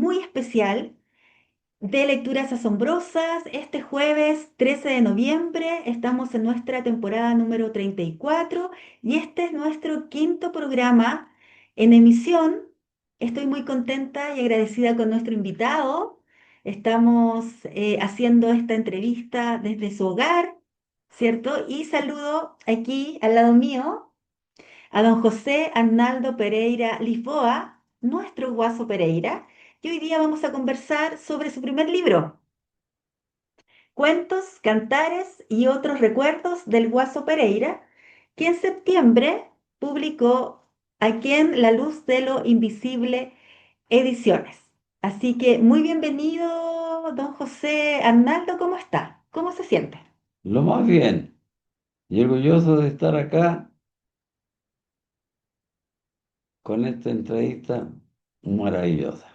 muy especial de lecturas asombrosas. Este jueves 13 de noviembre estamos en nuestra temporada número 34 y este es nuestro quinto programa en emisión. Estoy muy contenta y agradecida con nuestro invitado. Estamos haciendo esta entrevista desde su hogar, ¿cierto? Y saludo aquí al lado mío a don José Arnaldo Pereira Lisboa, nuestro Guaso Pereira, y hoy día vamos a conversar sobre su primer libro, Cuentos, Cantares y otros recuerdos del Guaso Pereira, que en septiembre publicó aquí en La Luz de lo Invisible Ediciones. Así que muy bienvenido, don José Arnaldo, ¿cómo está? ¿Cómo se siente? Lo más bien, y orgulloso de estar acá con esta entrevista maravillosa.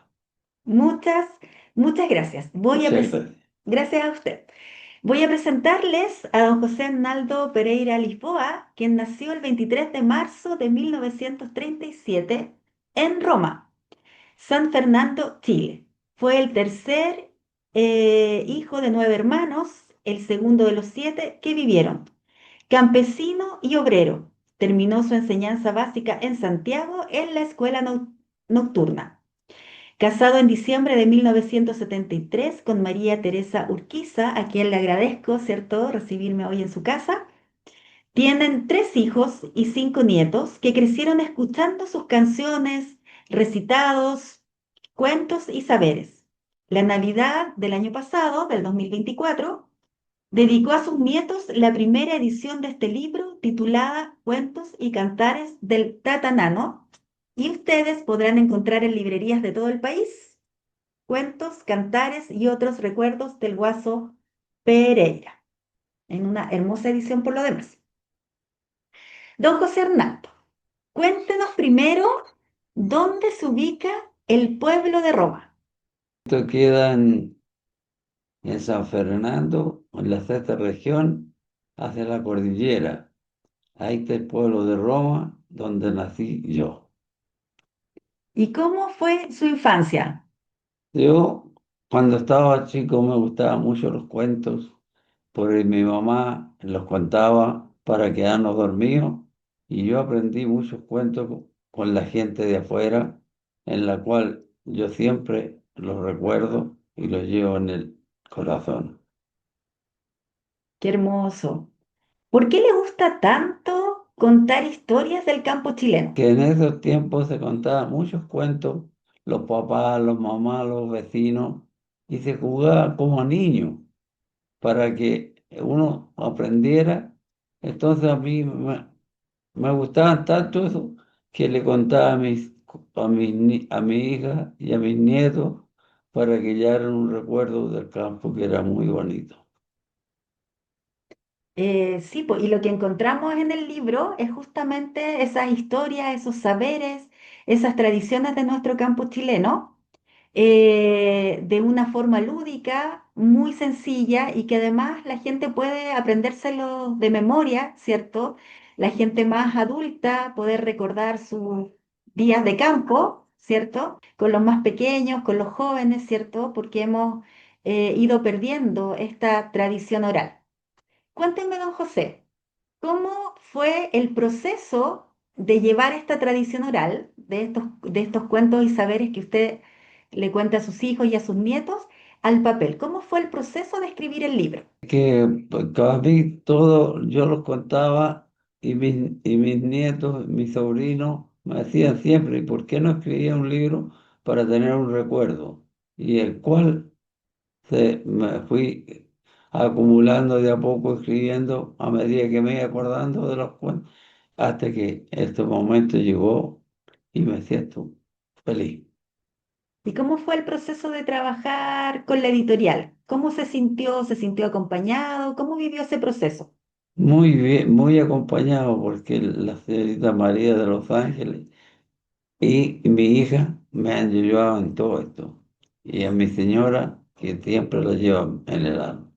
Muchas, muchas gracias. Muchas gracias. Gracias a usted. Voy a presentarles a don José Arnaldo Pereira Lisboa, quien nació el 23 de marzo de 1937 en Roma, San Fernando, Chile. Fue el tercer hijo de 9 hermanos, el segundo de los 7 que vivieron. Campesino y obrero. Terminó su enseñanza básica en Santiago en la escuela nocturna. Casado en diciembre de 1973 con María Teresa Urquiza, a quien le agradezco, ¿cierto?, recibirme hoy en su casa. Tienen 3 hijos y 5 nietos que crecieron escuchando sus canciones, recitados, cuentos y saberes. La Navidad del año pasado, del 2024, dedicó a sus nietos la primera edición de este libro titulada Cuentos y Cantares del Tatanano, y ustedes podrán encontrar en librerías de todo el país Cuentos, Cantares y otros recuerdos del Guaso Pereira, en una hermosa edición por lo demás. Don José Arnaldo, cuéntenos primero dónde se ubica el pueblo de Roma. Esto queda en San Fernando, en la sexta región, hacia la cordillera. Ahí está el pueblo de Roma, donde nací yo. ¿Y cómo fue su infancia? Yo, cuando estaba chico, me gustaban mucho los cuentos, porque mi mamá los contaba para quedarnos dormidos, y yo aprendí muchos cuentos con la gente de afuera, en la cual yo siempre los recuerdo y los llevo en el corazón. Qué hermoso. ¿Por qué le gusta tanto contar historias del campo chileno? Que en esos tiempos se contaban muchos cuentos, los papás, los mamás, los vecinos, y se jugaba como niño para que uno aprendiera. Entonces a mí me gustaban tanto eso que le contaba a mi hija y a mis nietos para que ya era un recuerdo del campo que era muy bonito. Sí, y lo que encontramos en el libro es justamente esas historias, esos saberes, esas tradiciones de nuestro campo chileno, de una forma lúdica, muy sencilla y que además la gente puede aprendérselo de memoria, ¿cierto? La gente más adulta poder recordar sus días de campo, ¿cierto? Con los más pequeños, con los jóvenes, ¿cierto? Porque hemos ido perdiendo esta tradición oral. Cuéntenme, don José, ¿cómo fue el proceso de llevar esta tradición oral, de estos cuentos y saberes que usted le cuenta a sus hijos y a sus nietos, al papel? ¿Cómo fue el proceso de escribir el libro? Que pues, a mí todo yo los contaba y mis nietos, mis sobrinos me decían siempre, ¿y por qué no escribía un libro para tener un recuerdo? Y el cual me fui acumulando de a poco, escribiendo a medida que me iba acordando de los cuentos, hasta que este momento llegó y me siento feliz. ¿Y cómo fue el proceso de trabajar con la editorial? ¿Cómo se sintió? ¿Se sintió acompañado? ¿Cómo vivió ese proceso? Muy bien, muy acompañado porque la señorita María de Los Ángeles y mi hija me han ayudado en todo esto. Y a mi señora, que siempre la lleva en el alma.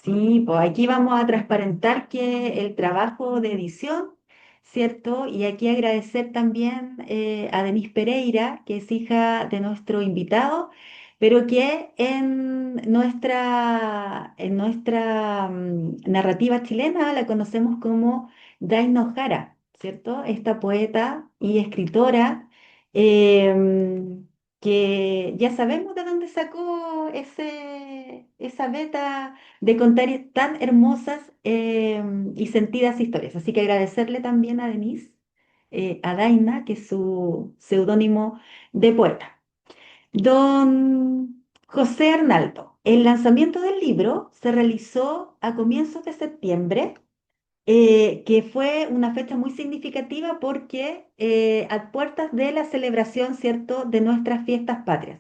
Sí, pues aquí vamos a transparentar que el trabajo de edición ¿cierto? Y aquí agradecer también a Denise Pereira, que es hija de nuestro invitado, pero que en nuestra narrativa chilena la conocemos como Daino Jara, ¿cierto? Esta poeta y escritora em, que ya sabemos de dónde sacó esa beta de contar tan hermosas y sentidas historias. Así que agradecerle también a Denise, a Daina, que es su seudónimo de poeta. Don José Arnaldo, el lanzamiento del libro se realizó a comienzos de septiembre, que fue una fecha muy significativa porque a puertas de la celebración, ¿cierto?, de nuestras fiestas patrias.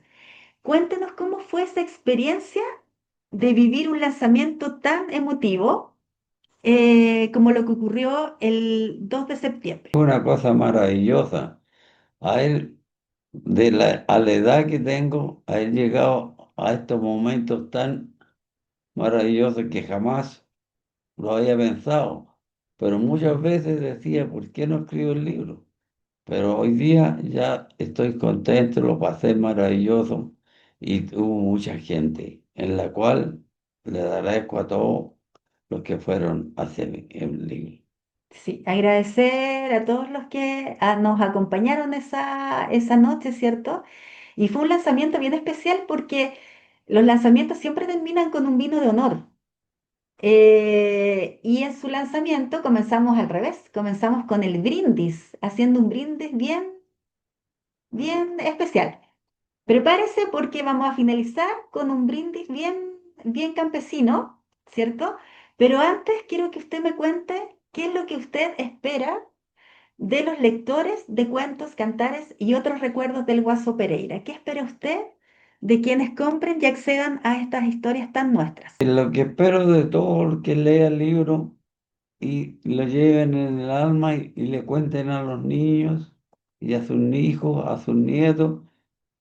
Cuéntenos cómo fue esa experiencia de vivir un lanzamiento tan emotivo como lo que ocurrió el 2 de septiembre. Una cosa maravillosa. A él, a la edad que tengo, a él llegado a estos momentos tan maravillosos que jamás lo había pensado. Pero muchas veces decía, ¿por qué no escribo el libro? Pero hoy día ya estoy contento, lo pasé maravilloso y hubo mucha gente, en la cual le agradezco a todos los que fueron a hacer el libro. Sí, agradecer a todos los que nos acompañaron esa noche, ¿cierto? Y fue un lanzamiento bien especial porque los lanzamientos siempre terminan con un vino de honor. Y en su lanzamiento comenzamos al revés, comenzamos con el brindis, haciendo un brindis bien, bien especial. Prepárese porque vamos a finalizar con un brindis bien, bien campesino, ¿cierto? Pero antes quiero que usted me cuente qué es lo que usted espera de los lectores de cuentos, cantares y otros recuerdos del Guaso Pereira. ¿Qué espera usted de quienes compren y accedan a estas historias tan nuestras? Lo que espero de todo el que lea el libro y lo lleven en el alma y le cuenten a los niños y a sus hijos, a sus nietos,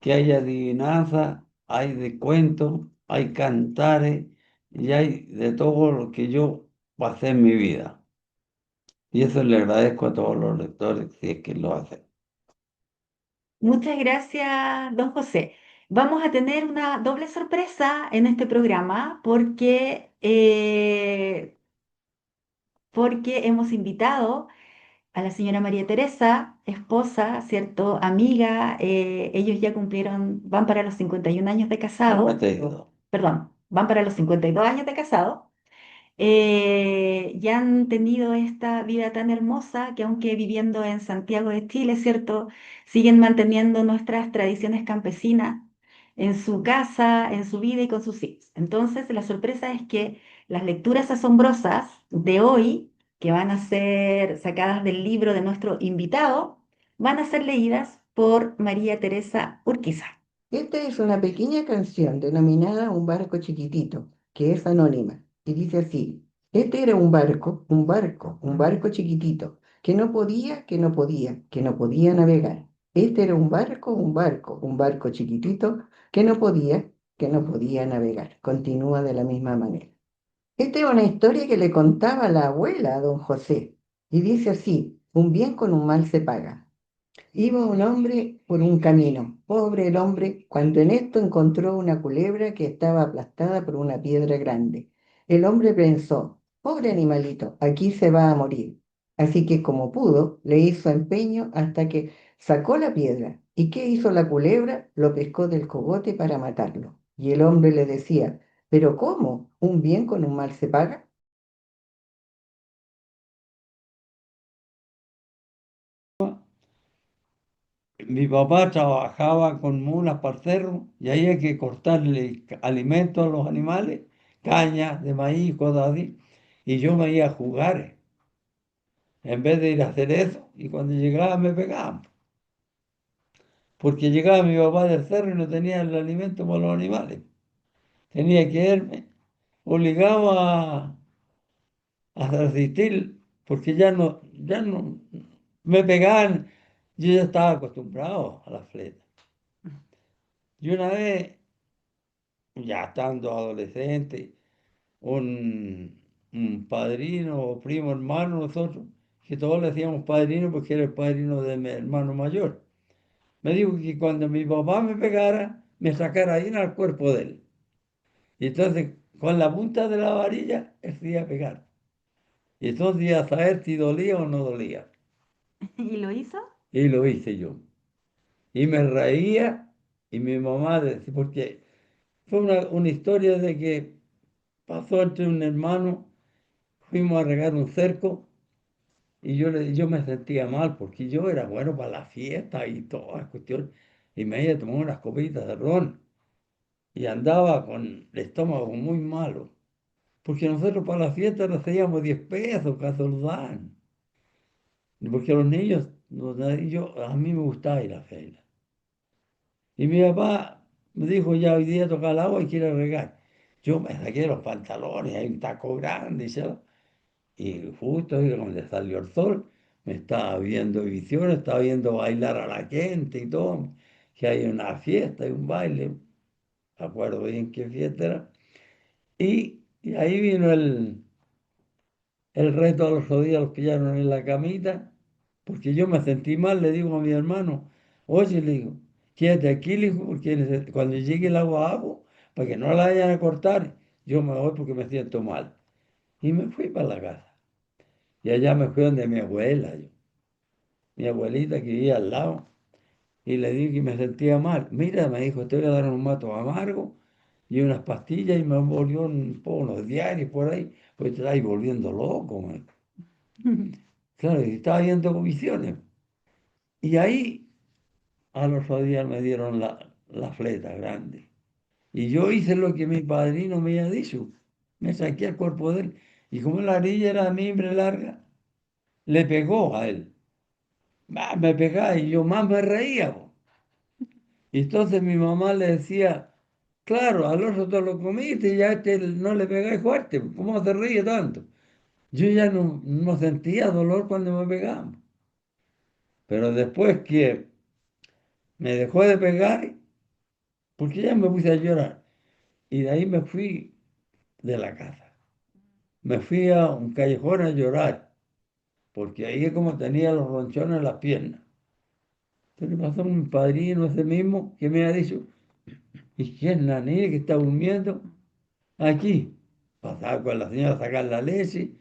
que hay adivinanza, hay de cuentos, hay cantares y hay de todo lo que yo pasé en mi vida. Y eso le agradezco a todos los lectores si es que lo hacen. Muchas gracias, don José. Vamos a tener una doble sorpresa en este programa porque hemos invitado a la señora María Teresa, esposa, ¿cierto? Amiga. Ellos ya cumplieron, van para los 51 años de casado, 52. perdón, van para los 52 años de casado. Ya han tenido esta vida tan hermosa que aunque viviendo en Santiago de Chile, ¿cierto? Siguen manteniendo nuestras tradiciones campesinas en su casa, en su vida y con sus hijos. Entonces, la sorpresa es que las lecturas asombrosas de hoy, que van a ser sacadas del libro de nuestro invitado, van a ser leídas por María Teresa Urquiza. Esta es una pequeña canción denominada Un barco chiquitito, que es anónima, y dice así: este era un barco chiquitito, que no podía navegar. Este era un barco chiquitito, que no podía navegar. Continúa de la misma manera. Esta es una historia que le contaba la abuela a don José, y dice así: un bien con un mal se paga. Iba un hombre por un camino, pobre el hombre, cuando en esto encontró una culebra que estaba aplastada por una piedra grande. El hombre pensó: pobre animalito, aquí se va a morir. Así que como pudo, le hizo empeño hasta que sacó la piedra. ¿Y qué hizo la culebra? Lo pescó del cogote para matarlo. Y el hombre le decía: ¿pero cómo? ¿Un bien con un mal se paga? Mi papá trabajaba con mulas para cerro y ahí hay que cortarle alimento a los animales, caña de maíz, cosas así. Y yo me iba a jugar en vez de ir a hacer eso. Y cuando llegaba me pegaban. Porque llegaba mi papá del cerro y no tenía el alimento para los animales. Tenía que irme obligado a asistir porque ya no me pegaban. Yo ya estaba acostumbrado a la fleta. Y una vez, ya estando adolescente, un padrino o primo hermano nosotros que todos le decíamos padrino porque era el padrino de mi hermano mayor. Me dijo que cuando mi papá me pegara, me sacara ahí en el cuerpo de él. Y entonces, con la punta de la varilla, él se iba a pegar. Y entonces iba a saber si dolía o no dolía. ¿Y lo hizo? Y lo hice yo. Y me reía y mi mamá decía, porque fue una historia de que pasó entre un hermano, fuimos a regar un cerco y yo me sentía mal porque yo era bueno para la fiesta y toda la cuestión. Y me iba a tomar unas copitas de ron y andaba con el estómago muy malo. Porque nosotros para la fiesta nos hacíamos 10 pesos, que nos dan. Porque los niños, a mí me gustaba ir a la feria. Y mi papá me dijo, ya hoy día toca el agua y quiere regar. Yo me saqué los pantalones, hay un taco grande, y justo ahí cuando salió el sol, me estaba viendo visiones, estaba viendo bailar a la gente y todo, que hay una fiesta, hay un baile, no me acuerdo bien qué fiesta era. Y ahí vino el resto de los días, los pillaron en la camita, porque yo me sentí mal, le digo a mi hermano, oye, le digo, quédate aquí, le digo, porque cuando llegue el agua hago, para que no la vayan a cortar, yo me voy porque me siento mal. Y me fui para la casa. Y allá me fui donde mi abuela, mi abuelita que vivía al lado, y le dije que me sentía mal. Mira, me dijo, te voy a dar un mato amargo y unas pastillas, y me volvió un poco unos diarios por ahí, pues te estás volviendo loco, me dijo. Claro, y estaba viendo visiones. Y ahí a los días me dieron la fleta grande. Y yo hice lo que mi padrino me había dicho. Me saqué el cuerpo de él. Y como la orilla era de mimbre larga, le pegó a él. Me pegaba y yo más me reía, po. Y entonces mi mamá le decía, claro, al otro te lo comiste y ya este no le pegáis fuerte. ¿Cómo se ríe tanto? Yo ya no sentía dolor cuando me pegaban. Pero después que me dejó de pegar, porque ya me puse a llorar. Y de ahí me fui de la casa. Me fui a un callejón a llorar, porque ahí es como tenía los ronchones en las piernas. Entonces pasó un padrino ese mismo que me ha dicho, ¿y quién es la niña que está durmiendo? Aquí. Pasaba con la señora a sacar la leche.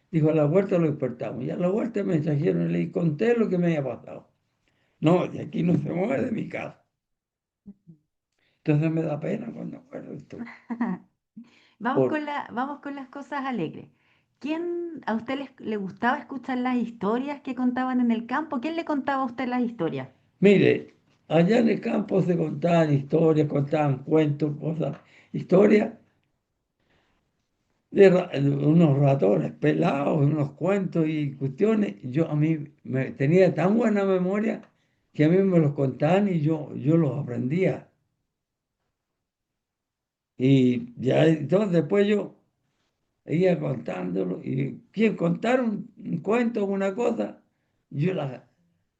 Dijo, a la vuelta lo despertamos. Y a la vuelta me trajeron y le conté lo que me había pasado. No, de aquí no se mueve de mi casa. Entonces me da pena cuando acuerdo esto. Por, Vamos con las cosas alegres. ¿Quién a usted le gustaba escuchar las historias que contaban en el campo? ¿Quién le contaba a usted las historias? Mire, allá en el campo se contaban historias, contaban cuentos, cosas, historias de unos ratones pelados, unos cuentos y cuestiones. Yo a mí me tenía tan buena memoria que a mí me los contaban y yo los aprendía. Y ya entonces después yo iba contándolo y quien contar un cuento o una cosa, yo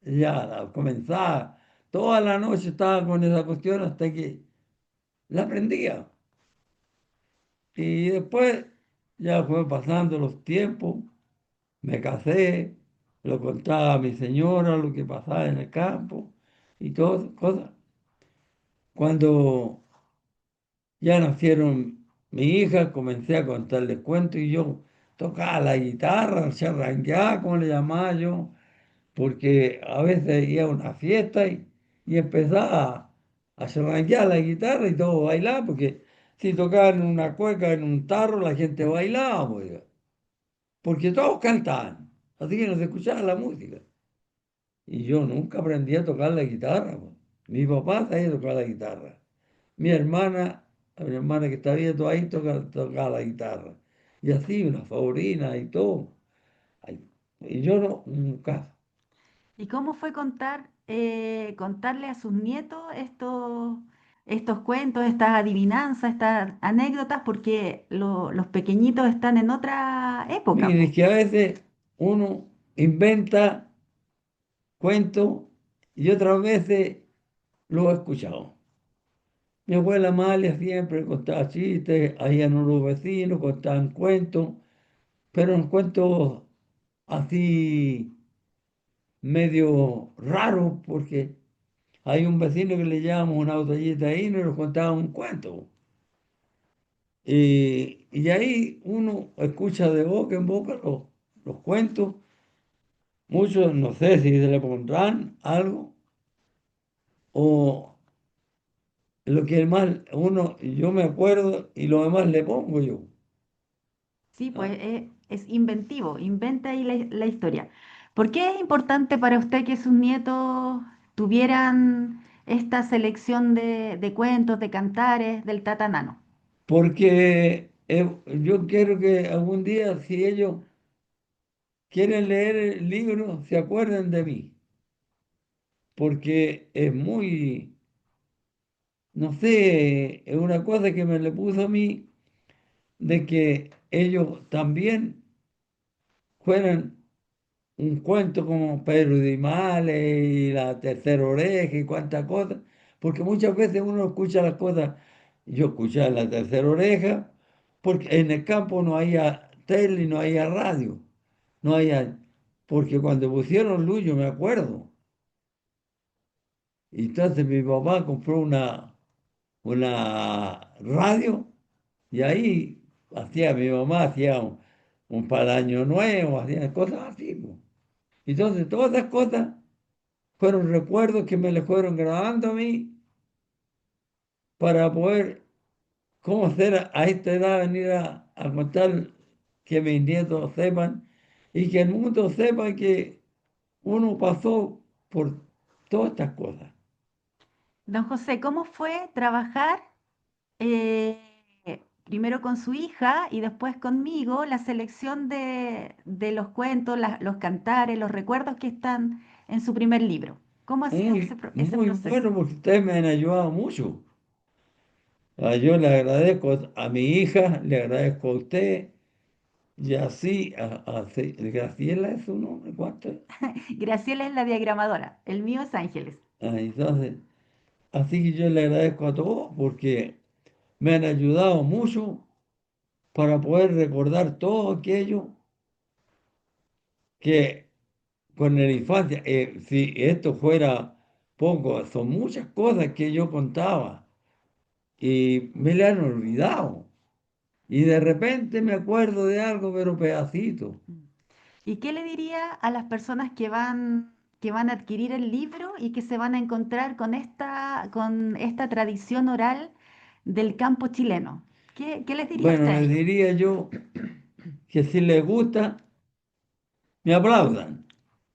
ya la comenzaba. Toda la noche estaba con esa cuestión hasta que la aprendía. Y después ya fue pasando los tiempos, me casé, lo contaba a mi señora lo que pasaba en el campo y todas esas cosas. Cuando ya nacieron mi hija, comencé a contarles cuentos y yo tocaba la guitarra, charranqueaba, como le llamaba yo, porque a veces iba a una fiesta y empezaba a charranquear la guitarra y todo bailaba, porque si tocaban una cueca en un tarro, la gente bailaba, pues, porque todos cantaban, así que no se escuchaba la música. Y yo nunca aprendí a tocar la guitarra, pues. Mi papá sabía tocar la guitarra. Mi hermana que está viendo ahí toca la guitarra. Y así, una sobrina y todo. Ay, y yo no, nunca. ¿Y cómo fue contarle a sus nietos estos cuentos, estas adivinanzas, estas anécdotas? Porque los pequeñitos están en otra época, Mire, po. que a veces uno inventa cuentos y otras veces lo he escuchado. Mi abuela Amalia siempre contaba chistes, habían unos vecinos, contaban cuentos, pero en cuentos así medio raro porque hay un vecino que le llama una botellita ahí y nos contaba un cuento. Y ahí uno escucha de boca en boca los cuentos. Muchos no sé si se le pondrán algo o lo que más uno, yo me acuerdo y lo demás le pongo yo. Sí, Ah, pues es inventivo, inventa ahí la historia. ¿Por qué es importante para usted que sus nietos tuvieran esta selección de cuentos, de cantares del Tata Nano? porque yo quiero que algún día, si ellos quieren leer el libro, se acuerden de mí, porque es muy, no sé, es una cosa que me le puso a mí de que ellos también fueran un cuento como Pedro y Males y la tercera oreja y cuántas cosas, porque muchas veces uno escucha las cosas, yo escuchaba la tercera oreja, porque en el campo no había tele, no había radio, no había, porque cuando pusieron luz, yo me acuerdo, y entonces mi papá compró una radio y ahí hacía mi mamá, hacía un para el año nuevo, hacía cosas así, pues. Entonces todas esas cosas fueron recuerdos que me le fueron grabando a mí para poder, cómo ser a esta edad, venir a contar que mis nietos sepan y que el mundo sepa que uno pasó por todas estas cosas. Don José, ¿cómo fue trabajar eh, primero con su hija y después conmigo la selección de los cuentos, los cantares, los recuerdos que están en su primer libro? ¿Cómo ha sido Muy, ese muy proceso? bueno porque ustedes me han ayudado mucho. Yo le agradezco a mi hija, le agradezco a usted y así Graciela es su nombre, ¿cuánto es? Graciela es la diagramadora, el mío es Ángeles. Entonces, así que yo le agradezco a todos porque me han ayudado mucho para poder recordar todo aquello que con la infancia, si esto fuera poco, son muchas cosas que yo contaba y me le han olvidado. Y de repente me acuerdo de algo, pero pedacito. Mm. ¿Y qué le diría a las personas que van a adquirir el libro y que se van a encontrar con esta tradición oral del campo chileno? ¿Qué les diría usted Bueno, a les ellos? diría yo que si les gusta, me aplaudan.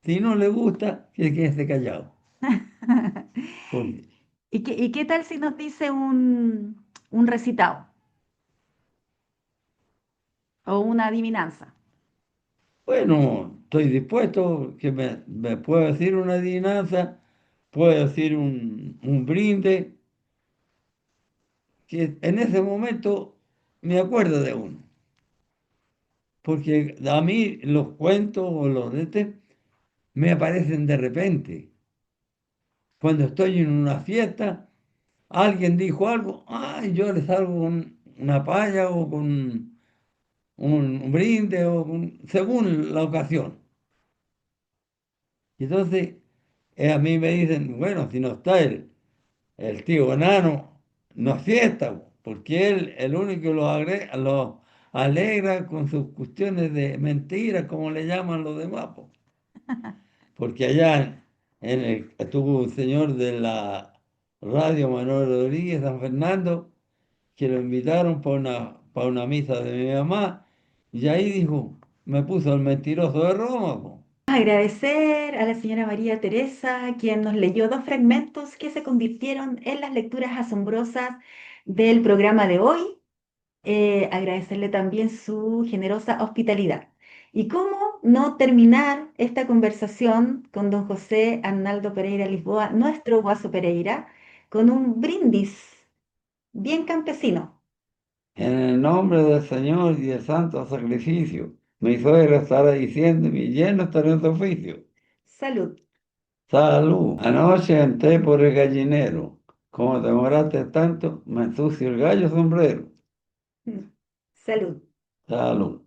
Si no les gusta, que quede callado. Porque, Y qué tal si nos dice un recitado o una adivinanza? bueno, estoy dispuesto, que me puedo decir una adivinanza, puedo decir un brinde, que en ese momento me acuerdo de uno. Porque a mí los cuentos o los de este me aparecen de repente. Cuando estoy en una fiesta, alguien dijo algo, ay, yo le salgo con una palla o con un brinde según la ocasión. Y entonces a mí me dicen, bueno, si no está el tío enano, no es fiesta, porque él el único que lo alegra con sus cuestiones de mentiras, como le llaman los demás, po. Porque allá estuvo un señor de la radio Manuel Rodríguez, San Fernando, que lo invitaron para una misa de mi mamá, y ahí dijo, me puso el mentiroso de Roma, po. Agradecer a la señora María Teresa, quien nos leyó dos fragmentos que se convirtieron en las lecturas asombrosas del programa de hoy. Agradecerle también su generosa hospitalidad. ¿Y cómo no terminar esta conversación con don José Arnaldo Pereira Lisboa, nuestro Guaso Pereira, con un brindis bien campesino? En el nombre del Señor y del santo sacrificio, mi suegra estará diciendo, mi yerno estará en su oficio. Salud. Salud. Anoche entré por el gallinero. Como demoraste tanto, me ensucio el gallo sombrero. Mm. Salud. Salud.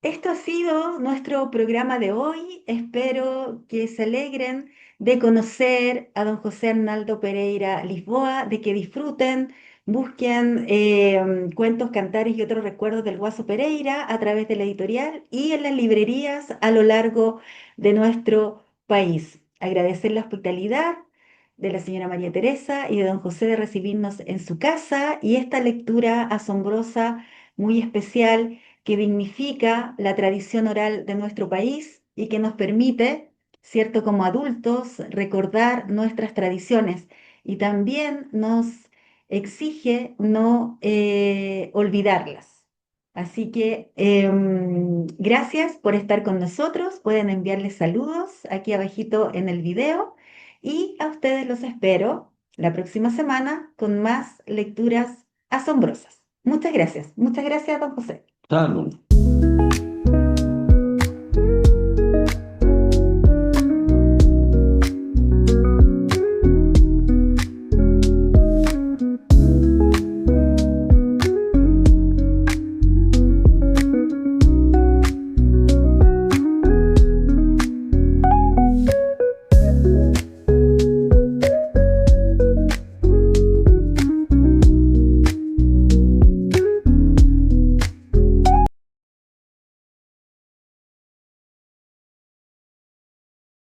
Esto ha sido nuestro programa de hoy. Espero que se alegren de conocer a don José Arnaldo Pereira Lisboa, de que disfruten, busquen cuentos, cantares y otros recuerdos del Guaso Pereira a través de la editorial y en las librerías a lo largo de nuestro país. Agradecer la hospitalidad de la señora María Teresa y de don José de recibirnos en su casa y esta lectura asombrosa, muy especial que dignifica la tradición oral de nuestro país y que nos permite, cierto, como adultos, recordar nuestras tradiciones y también nos exige no olvidarlas. Así que gracias por estar con nosotros. Pueden enviarles saludos aquí abajito en el video y a ustedes los espero la próxima semana con más lecturas asombrosas. Muchas gracias, don José. Salud.